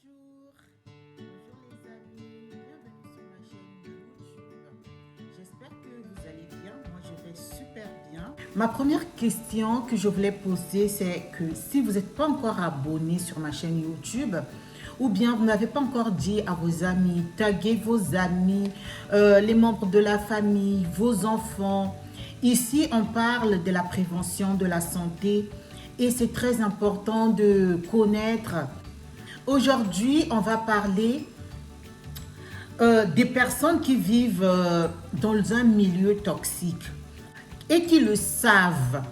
Bonjour, bonjour les amis, bienvenue sur ma chaîne YouTube. J'espère que vous allez bien, moi je vais super bien. Ma première question que je voulais poser, c'est que si vous n'êtes pas encore abonné sur ma chaîne YouTube, ou bien vous n'avez pas encore dit à vos amis, taguez vos amis, les membres de la famille, vos enfants. Ici, on parle de la prévention de la santé et c'est très important de connaître. Aujourd'hui, on va parler des personnes qui vivent dans un milieu toxique et qui le savent,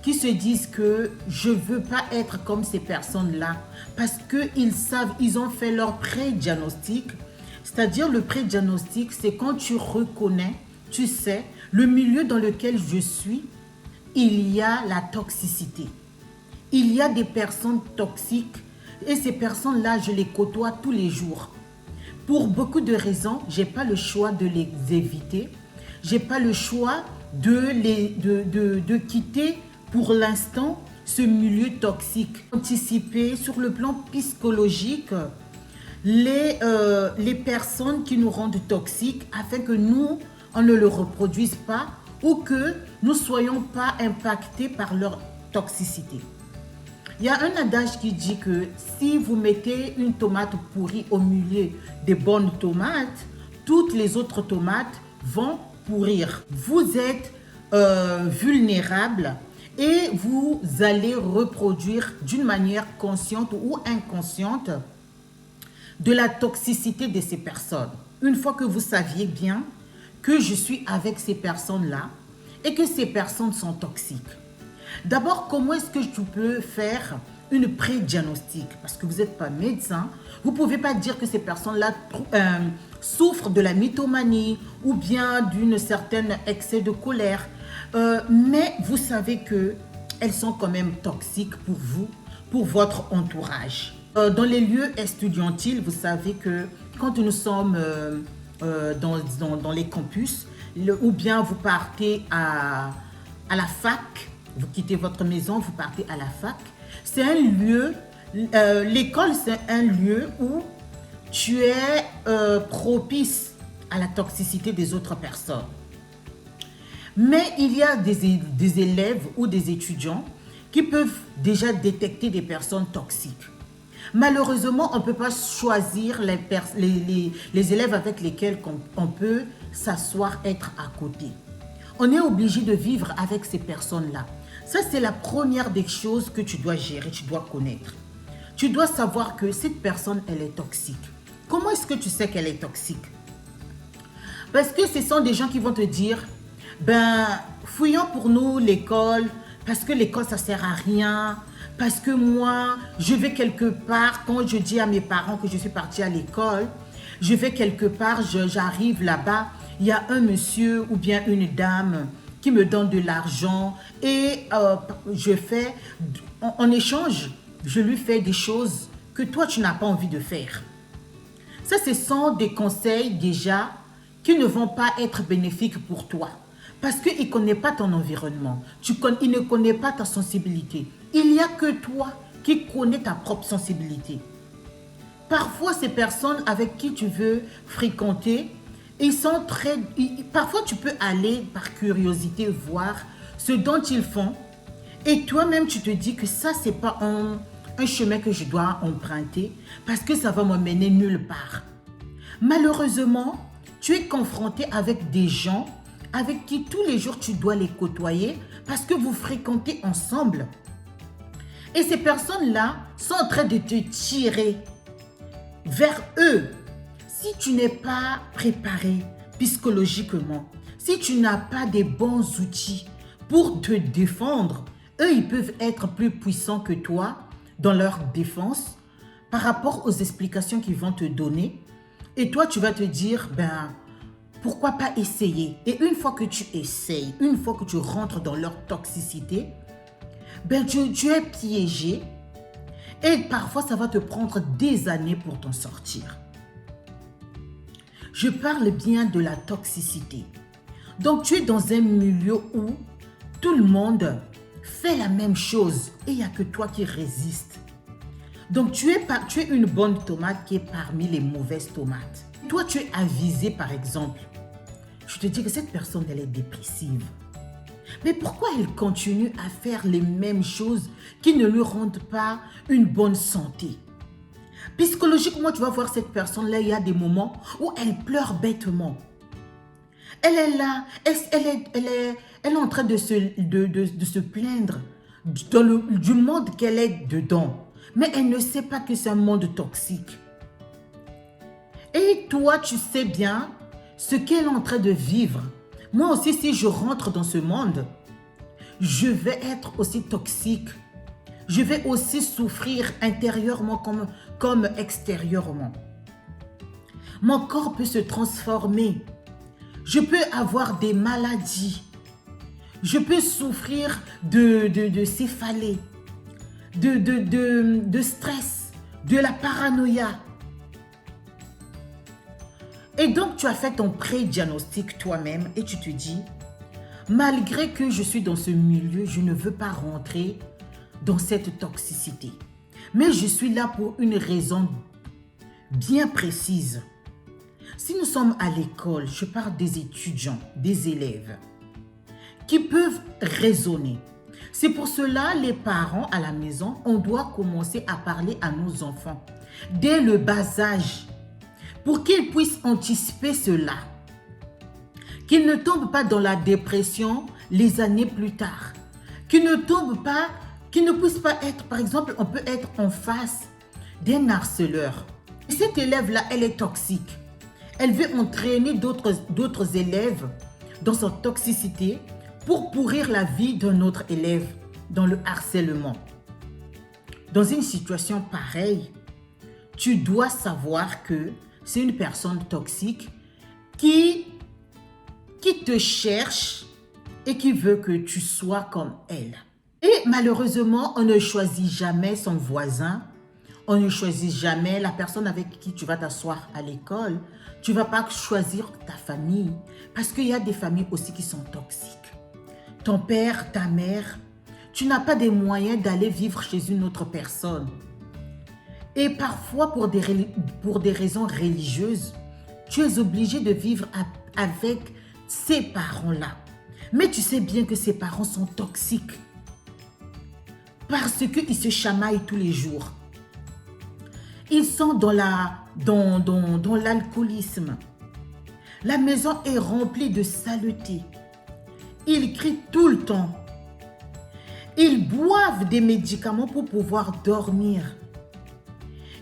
qui se disent que je ne veux pas être comme ces personnes-là parce qu'ils savent, ils ont fait leur pré-diagnostic. C'est-à-dire le pré-diagnostic, c'est quand tu reconnais, tu sais, le milieu dans lequel je suis, il y a la toxicité. Il y a des personnes toxiques et ces personnes-là, je les côtoie tous les jours. Pour beaucoup de raisons, je n'ai pas le choix de les éviter. Je n'ai pas le choix de quitter pour l'instant ce milieu toxique. Anticiper sur le plan psychologique les personnes qui nous rendent toxiques afin que nous, on ne le reproduise pas ou que nous ne soyons pas impactés par leur toxicité. Il y a un adage qui dit que si vous mettez une tomate pourrie au milieu des bonnes tomates, toutes les autres tomates vont pourrir. Vous êtes vulnérable et vous allez reproduire d'une manière consciente ou inconsciente de la toxicité de ces personnes. Une fois que vous saviez bien que je suis avec ces personnes-là et que ces personnes sont toxiques. D'abord, comment est-ce que tu peux faire une pré-diagnostic? Parce que vous n'êtes pas médecin, vous ne pouvez pas dire que ces personnes-là souffrent de la mythomanie ou bien d'une certaine excès de colère. Mais vous savez qu'elles sont quand même toxiques pour vous, pour votre entourage. Dans les lieux estudiantils, vous savez que quand nous sommes dans les campus, ou bien vous partez à la fac, vous quittez votre maison, vous partez à la fac. C'est un lieu, l'école c'est un lieu où tu es propice à la toxicité des autres personnes. Mais il y a des élèves ou des étudiants qui peuvent déjà détecter des personnes toxiques. Malheureusement, on ne peut pas choisir les élèves avec lesquels on peut s'asseoir, être à côté. On est obligé de vivre avec ces personnes-là. Ça, c'est la première des choses que tu dois gérer, tu dois connaître. Tu dois savoir que cette personne, elle est toxique. Comment est-ce que tu sais qu'elle est toxique? Parce que ce sont des gens qui vont te dire, fouillons pour nous l'école, parce que l'école, ça ne sert à rien. Parce que moi, je vais quelque part, quand je dis à mes parents que je suis partie à l'école, je vais quelque part, j'arrive là-bas, il y a un monsieur ou bien une dame qui me donne de l'argent et je fais, en échange, je lui fais des choses que toi, tu n'as pas envie de faire. Ça, ce sont des conseils déjà qui ne vont pas être bénéfiques pour toi. Parce qu'il ne connaît pas ton environnement, il ne connaît pas ta sensibilité. Il n'y a que toi qui connais ta propre sensibilité. Parfois, ces personnes avec qui tu veux fréquenter, parfois, tu peux aller par curiosité voir ce dont ils font. Et toi-même, tu te dis que ça, ce n'est pas un chemin que je dois emprunter parce que ça va m'emmener nulle part. Malheureusement, tu es confronté avec des gens avec qui tous les jours tu dois les côtoyer parce que vous fréquentez ensemble. Et ces personnes-là sont en train de te tirer vers eux. Si tu n'es pas préparé psychologiquement, si tu n'as pas des bons outils pour te défendre, eux, ils peuvent être plus puissants que toi dans leur défense par rapport aux explications qu'ils vont te donner. Et toi, tu vas te dire, pourquoi pas essayer? Et une fois que tu essayes, une fois que tu rentres dans leur toxicité, tu es piégé et parfois ça va te prendre des années pour t'en sortir. Je parle bien de la toxicité. Donc tu es dans un milieu où tout le monde fait la même chose et il n'y a que toi qui résiste. Donc, tu es une bonne tomate qui est parmi les mauvaises tomates. Toi, tu es avisé, par exemple. Je te dis que cette personne, elle est dépressive. Mais pourquoi elle continue à faire les mêmes choses qui ne lui rendent pas une bonne santé? Psychologiquement, tu vas voir cette personne-là, il y a des moments où elle pleure bêtement. Elle est là, elle est en train de se plaindre du monde qu'elle est dedans. Mais elle ne sait pas que c'est un monde toxique. Et toi, tu sais bien ce qu'elle est en train de vivre. Moi aussi, si je rentre dans ce monde, je vais être aussi toxique. Je vais aussi souffrir intérieurement comme extérieurement. Mon corps peut se transformer. Je peux avoir des maladies. Je peux souffrir de céphalée, de stress, de la paranoïa. Et donc, tu as fait ton pré-diagnostic toi-même et tu te dis, malgré que je suis dans ce milieu, je ne veux pas rentrer dans cette toxicité. Mais je suis là pour une raison bien précise. Si nous sommes à l'école, je parle des étudiants, des élèves, qui peuvent raisonner. C'est pour cela, les parents à la maison, on doit commencer à parler à nos enfants dès le bas âge pour qu'ils puissent anticiper cela. Qu'ils ne tombent pas dans la dépression les années plus tard. Qu'ils ne puissent pas être, par exemple, on peut être en face d'un harceleur. Et cette élève-là, elle est toxique. Elle veut entraîner d'autres élèves dans sa toxicité pour pourrir la vie d'un autre élève dans le harcèlement. Dans une situation pareille, tu dois savoir que c'est une personne toxique qui te cherche et qui veut que tu sois comme elle. Et malheureusement, on ne choisit jamais son voisin. On ne choisit jamais la personne avec qui tu vas t'asseoir à l'école. Tu ne vas pas choisir ta famille parce qu'il y a des familles aussi qui sont toxiques. Ton père, ta mère, tu n'as pas des moyens d'aller vivre chez une autre personne. Et parfois, pour des raisons religieuses, tu es obligé de vivre avec ces parents-là. Mais tu sais bien que ces parents sont toxiques parce qu'ils se chamaillent tous les jours. Ils sont dans l'alcoolisme. La maison est remplie de saleté. Ils crient tout le temps. Ils boivent des médicaments pour pouvoir dormir.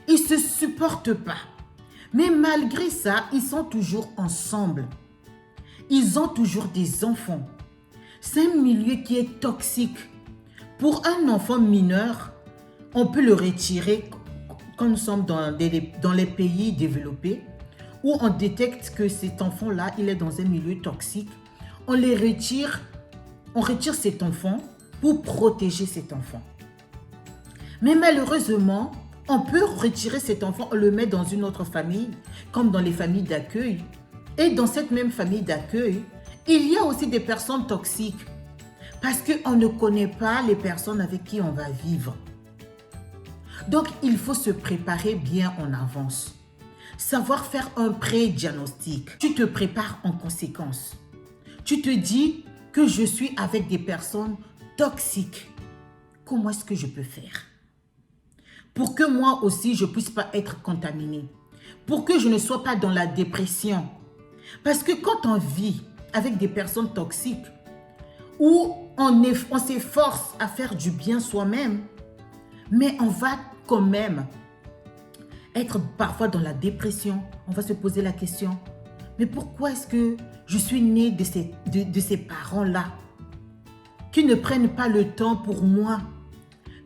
Ils ne se supportent pas. Mais malgré ça, ils sont toujours ensemble. Ils ont toujours des enfants. C'est un milieu qui est toxique. Pour un enfant mineur, on peut le retirer quand nous sommes dans les pays développés où on détecte que cet enfant-là, il est dans un milieu toxique. On retire cet enfant pour protéger cet enfant. Mais malheureusement, on peut retirer cet enfant, on le met dans une autre famille, comme dans les familles d'accueil. Et dans cette même famille d'accueil, il y a aussi des personnes toxiques parce qu'on ne connaît pas les personnes avec qui on va vivre. Donc, il faut se préparer bien en avance. Savoir faire un pré-diagnostic. Tu te prépares en conséquence. Tu te dis que je suis avec des personnes toxiques. Comment est-ce que je peux faire? Pour que moi aussi, je ne puisse pas être contaminée. Pour que je ne sois pas dans la dépression. Parce que quand on vit avec des personnes toxiques, où on s'efforce à faire du bien soi-même, mais on va quand même être parfois dans la dépression. On va se poser la question, mais pourquoi est-ce que je suis née de ces parents-là qui ne prennent pas le temps pour moi,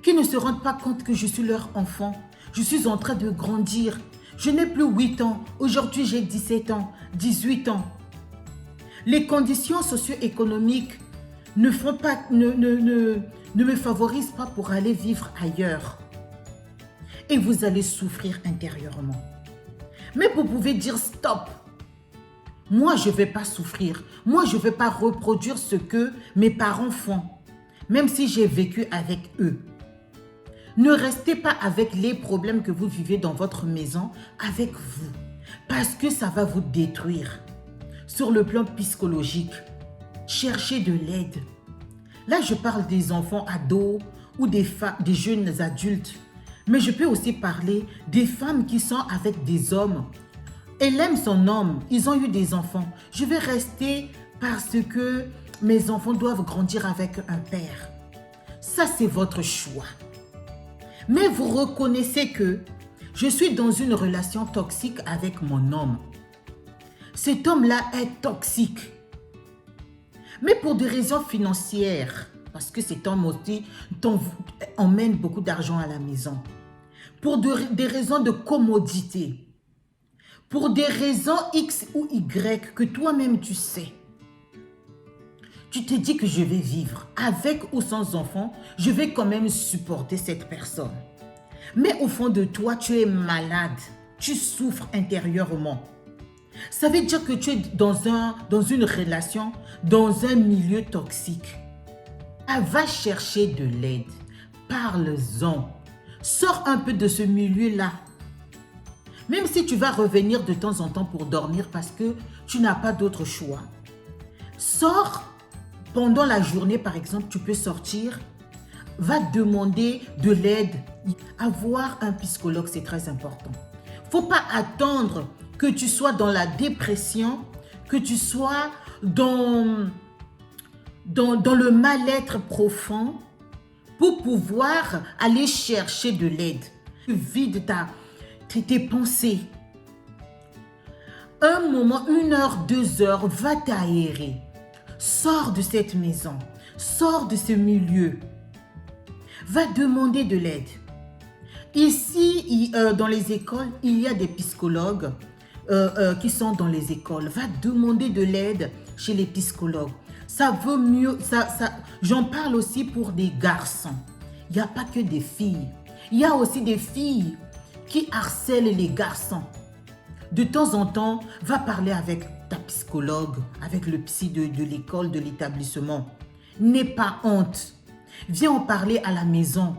qui ne se rendent pas compte que je suis leur enfant. Je suis en train de grandir. Je n'ai plus 8 ans. Aujourd'hui, j'ai 17 ans, 18 ans. Les conditions socio-économiques ne me favorisent pas pour aller vivre ailleurs. Et vous allez souffrir intérieurement. Mais vous pouvez dire stop. Moi, je ne vais pas souffrir. Moi, je ne vais pas reproduire ce que mes parents font, même si j'ai vécu avec eux. Ne restez pas avec les problèmes que vous vivez dans votre maison avec vous, parce que ça va vous détruire. Sur le plan psychologique, cherchez de l'aide. Là, je parle des enfants ados ou des jeunes adultes, mais je peux aussi parler des femmes qui sont avec des hommes. Elle aime son homme, ils ont eu des enfants. Je vais rester parce que mes enfants doivent grandir avec un père. Ça, c'est votre choix. Mais vous reconnaissez que je suis dans une relation toxique avec mon homme. Cet homme-là est toxique. Mais pour des raisons financières, parce que cet homme aussi emmène beaucoup d'argent à la maison. Pour des raisons de commodité. Pour des raisons X ou Y que toi-même tu sais. Tu te dis que je vais vivre avec ou sans enfant, je vais quand même supporter cette personne. Mais au fond de toi, tu es malade, tu souffres intérieurement. Ça veut dire que tu es dans une relation, dans un milieu toxique. Va chercher de l'aide, parle-en, sors un peu de ce milieu-là. Même si tu vas revenir de temps en temps pour dormir parce que tu n'as pas d'autre choix. Sors. Pendant la journée, par exemple, tu peux sortir, va demander de l'aide. Avoir un psychologue, c'est très important. Il ne faut pas attendre que tu sois dans la dépression, que tu sois dans le mal-être profond pour pouvoir aller chercher de l'aide. Vide tes pensées. Un moment, 1 heure, 2 heures, va t'aérer. Sors de cette maison, sors de ce milieu, va demander de l'aide. Ici, dans les écoles, il y a des psychologues qui sont dans les écoles. Va demander de l'aide chez les psychologues. Ça vaut mieux, j'en parle aussi pour des garçons. Il n'y a pas que des filles. Il y a aussi des filles qui harcèlent les garçons. De temps en temps, va parler avec ta psychologue, avec le psy de l'école, de l'établissement. N'aie pas honte. Viens en parler à la maison.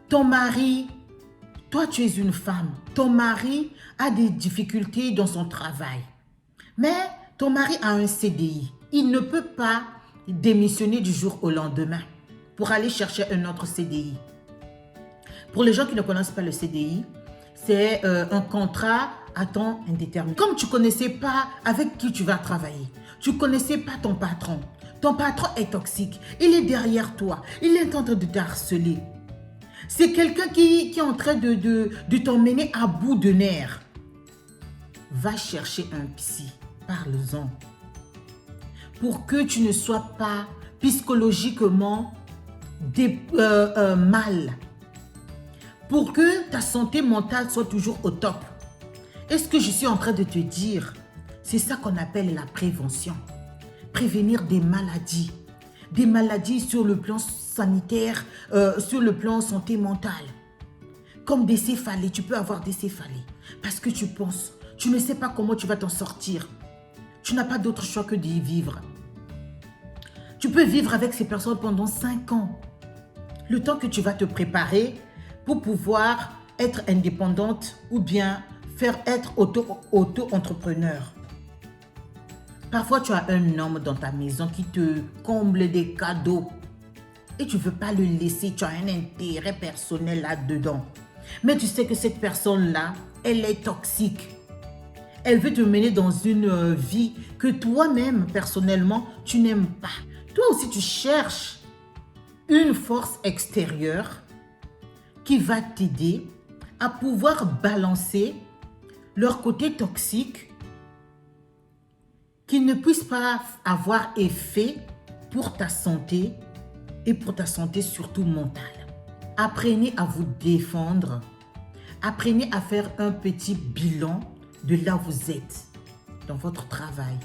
Ton mari, toi tu es une femme, ton mari a des difficultés dans son travail. Mais ton mari a un CDI. Il ne peut pas démissionner du jour au lendemain pour aller chercher un autre CDI. Pour les gens qui ne connaissent pas le CDI, c'est un contrat à temps indéterminé. Comme tu ne connaissais pas avec qui tu vas travailler, tu ne connaissais pas ton patron est toxique, il est derrière toi, il est en train de te harceler. C'est quelqu'un qui est en train de t'emmener à bout de nerfs. Va chercher un psy, parle-en. Pour que tu ne sois pas psychologiquement mal. Pour que ta santé mentale soit toujours au top. Et ce que je suis en train de te dire, c'est ça qu'on appelle la prévention. Prévenir des maladies. Des maladies sur le plan sanitaire, sur le plan santé mentale. Comme des céphalées, tu peux avoir des céphalées. Parce que tu penses, tu ne sais pas comment tu vas t'en sortir. Tu n'as pas d'autre choix que d'y vivre. Tu peux vivre avec ces personnes pendant 5 ans. Le temps que tu vas te préparer pour pouvoir être indépendante ou bien être auto-entrepreneur. Parfois, tu as un homme dans ta maison qui te comble des cadeaux et tu ne veux pas le laisser. Tu as un intérêt personnel là-dedans. Mais tu sais que cette personne-là, elle est toxique. Elle veut te mener dans une vie que toi-même, personnellement, tu n'aimes pas. Toi aussi, tu cherches une force extérieure qui va t'aider à pouvoir balancer leur côté toxique qui ne puisse pas avoir effet pour ta santé et pour ta santé surtout mentale. Apprenez à vous défendre. Apprenez à faire un petit bilan de là où vous êtes, dans votre travail,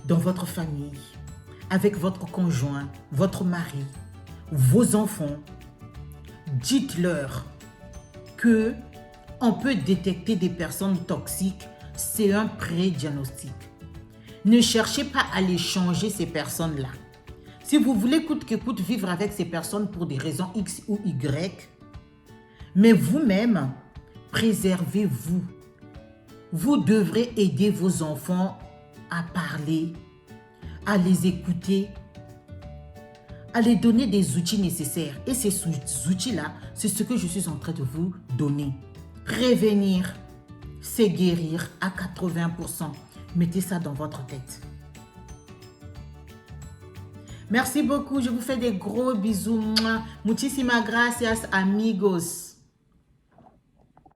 dans votre famille, avec votre conjoint, votre mari, vos enfants. Dites-leur que on peut détecter des personnes toxiques, c'est un pré-diagnostic. Ne cherchez pas à les changer, ces personnes-là. Si vous voulez coûte que coûte vivre avec ces personnes pour des raisons X ou Y, mais vous-même, préservez-vous. Vous devrez aider vos enfants à parler, à les écouter, à les donner des outils nécessaires. Et ces outils-là, c'est ce que je suis en train de vous donner. Prévenir, c'est guérir à 80%. Mettez ça dans votre tête. Merci beaucoup. Je vous fais des gros bisous. Muchísimas gracias, amigos.